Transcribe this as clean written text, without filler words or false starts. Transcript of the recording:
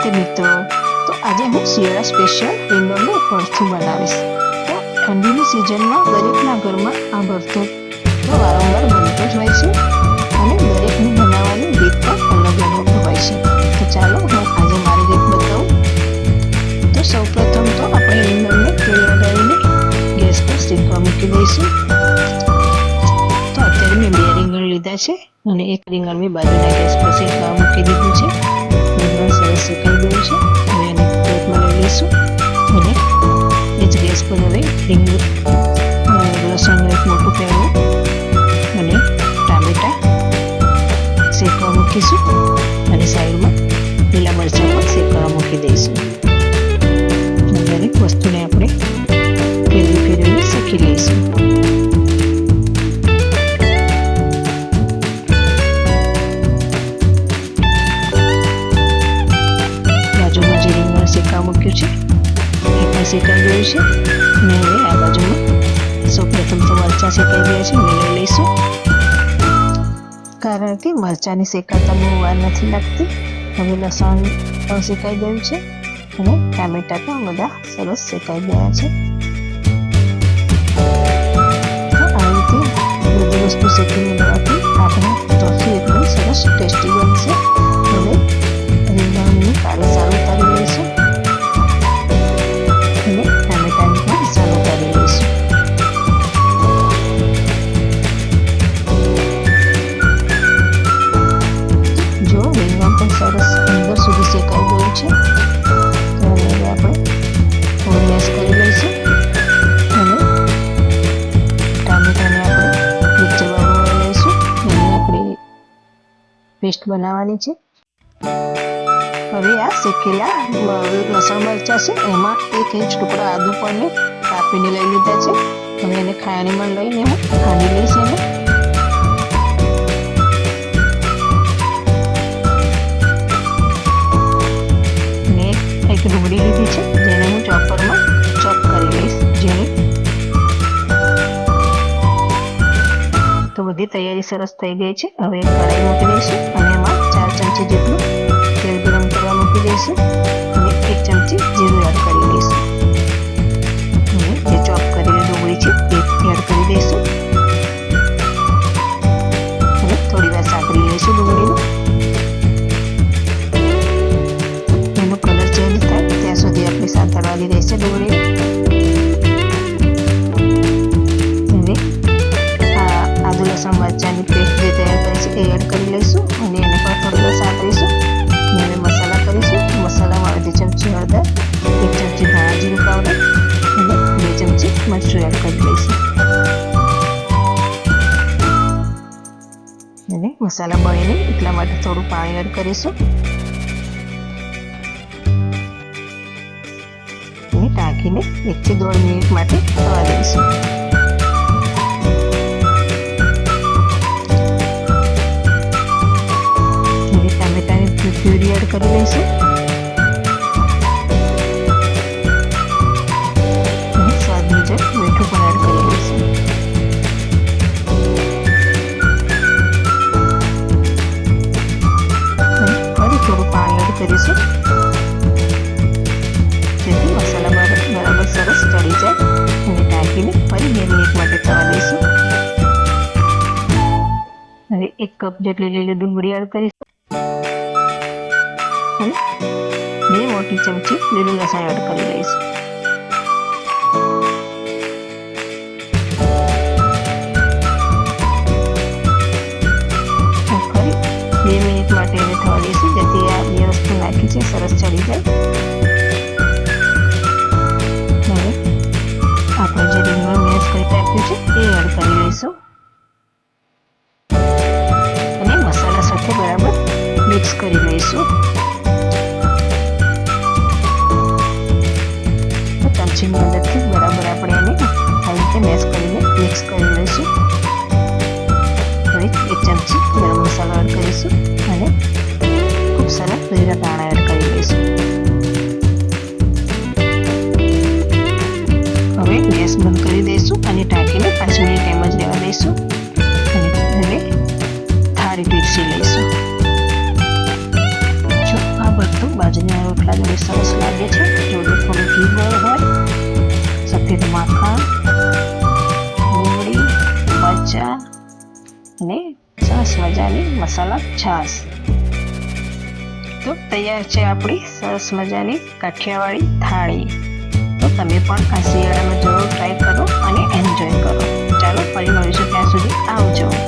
નમસ્તે મિત્રો, તો આજે હું શિયાળા સ્પેશિયલ રીંગણનું ભરથું બનાવીશ। તો ઠંડીની સિઝનમાં દરેકના ઘરમાં આ ભરથું તો વારંવાર બનતું જ હોય છે અને દરેકનું બનાવવાની રીત પણ અલગ અલગ હોય છે। તો ચાલો હું આજે મારી રીત બતાવું। તો સૌપ્રથમ તો આપણે રીંગણને તેલ લગાવીને ગેસ પર શેકવા મૂકી દઈશું। તો અત્યારે મેં 2 રીંગણ લીધા છે અને એક રીંગણ મેં બાજુના ગેસ પર શેકવા મૂકી દીધું છે। રીંગણ સરસ શેકાઈ ગયું છે। હવે એને પ્લેટમાં લઈ લઈશું અને એ જ ગેસ પર હવે લસણનું એક મોટું પેણું અને ટામેટાં શેકવા મૂકીશું અને સાઈડમાં લીલા મરચાં પણ શેકવા મૂકી દઈશું। દરેક વસ્તુને આપણે ફેરવી શેકી લઈશું। શેકવા મૂક્યું છે એ પણ શેકાઈ ગયું છે અને હવે આ બાજુમાં સૌપ્રથમ તો મરચાં શેકાઈ ગયા છે એને લઈ લઈશું, કારણ કે મરચાંની શેકાતા બહુ વાર નથી લાગતી। હવે લસણ પણ શેકાઈ ગયું છે અને ટામેટાં પણ બધા સરસ શેકાઈ ગયા છે। તો આ રીતે બધી વસ્તુ શેકીને લેવાથી આપણે ભરથું એકદમ સરસ ટેસ્ટી બનશે। હવે રીંગણની કાળી સાલ ઉતારી લઈશું અને ટામેટાની પણ સાલ ઉતારી લઈશું। જો રીંગણ પણ સરસ અંદર સુધી શેકાઈ ગયું છે તો હવે આપણે થોડું મેશ કરી લઈશું અને ટામેટાને આપણે મિક્સર બાઉલમાં લઈશું। એની આપણે પેસ્ટ બનાવવાની છે। હવે આ શેકેલા લસણ મરચાં છે એમાં 1 ઇંચ ટુકડા આદુ પણ મેં કાપીને લઈ લીધા છે। હવે એને ખાણીમાં લઈને હું ખાંડી લઈશ એને। મેં એક ડુંગળી લીધી છે જેને હું ચોપરમાં ચોપ કરી લઈશ જેને। તો બધી તૈયારી સરસ થઈ ગઈ છે। હવે એક કઢાઈ મૂકી દઈશું અને એમાં 4 ચમચી જેટલું તેલ ગરમ કરવા મૂકી દઈશું અને 1 ચમચી જીરું એડ કરી દઈશું અને જે ચોપ કરેલી ડુંગળી છે તે એડ કરી દઈશું અને થોડી વાર સાંતળી લઈશું ડુંગળીનો। એનો કલર ચેન્જ થાય ત્યાં સુધી આપણે સાંતળવાની રહેશે ડુંગળીને। હવે આ આદુ લસણ મરચાંની પેસ્ટ જે તૈયાર કરી છે એ એડ કરી લઈશું અને એને પણ થોડી વાર સાંતળીશું। હવે મસાલા કરીશું। મસાલામાં 1 ચમચી હળદર, 1 ચમચી ધાણા જીરું પાવડર અને 2 ચમચી મરચું એડ કરી લઈશું અને મસાલા બળે નહીં એટલા માટે થોડું પાણી એડ કરીશું અને ઢાંકીને 1 થી 1.5 મિનિટ માટે થવા દઈશું। પ્યુરી એડ કરી લઈશું અને સ્વાદ મુજબ મીઠું પણ એડ કરી લઈશું। અને ફરી થોડું પાણી એડ કરીશું જેથી મસાલા બરાબર સરસ ચડી જાય અને ઢાંકીને ફરી 2 મિનિટ માટે થવા દઈશું। હવે 1 કપ જેટલી લીલી ડુંગળી એડ કરીશું અને 2 મોટી ચમચી લીલું લસણ એડ કરી લઈશું। ફરી 2 મિનિટ માટે એને થવા દઈશું જેથી આ 2 વસ્તુ નાખી છે સરસ ચડી જાય। હવે આપણે જે રીંગણ મેશ કરી રાખ્યું છે એ એડ કરી લઈશું અને મસાલા સાથે બરાબર મિક્સ કરી લઈશું। ચમચીની મદદથી બરાબર આપણે એને આ રીતે મેશ કરીને મિક્સ કરી લઈશું। હવે 1 ચમચી ગરમ મસાલો એડ કરીશું અને ખૂબ સારા લીલા ધાણા એડ કરી લઈશું। હવે ગેસ બંધ કરી દઈશું અને ઢાંકીને 5 મિનિટ એમ જ રહેવા દઈશું અને હવે થાળી પીરસી લઈશું। જો આ ભરથું બાજરીના રોટલા રોટલા જોડે સરસ લાગે છે. જોડે થોડું ઘી હોય, સફેદ માખણ, લીમડી, મરચા અને સરસ મજાની મસાલા છાશ. તો તૈયાર છે આપણી સરસ મજાની કાઠિયાવાડી થાળી. તો તમે પણ આ શિયાળામાં જરૂર ટ્રાય કરો અને એન્જોય કરો. ચાલો ફરી મળીશું, ત્યાં સુધી આવજો.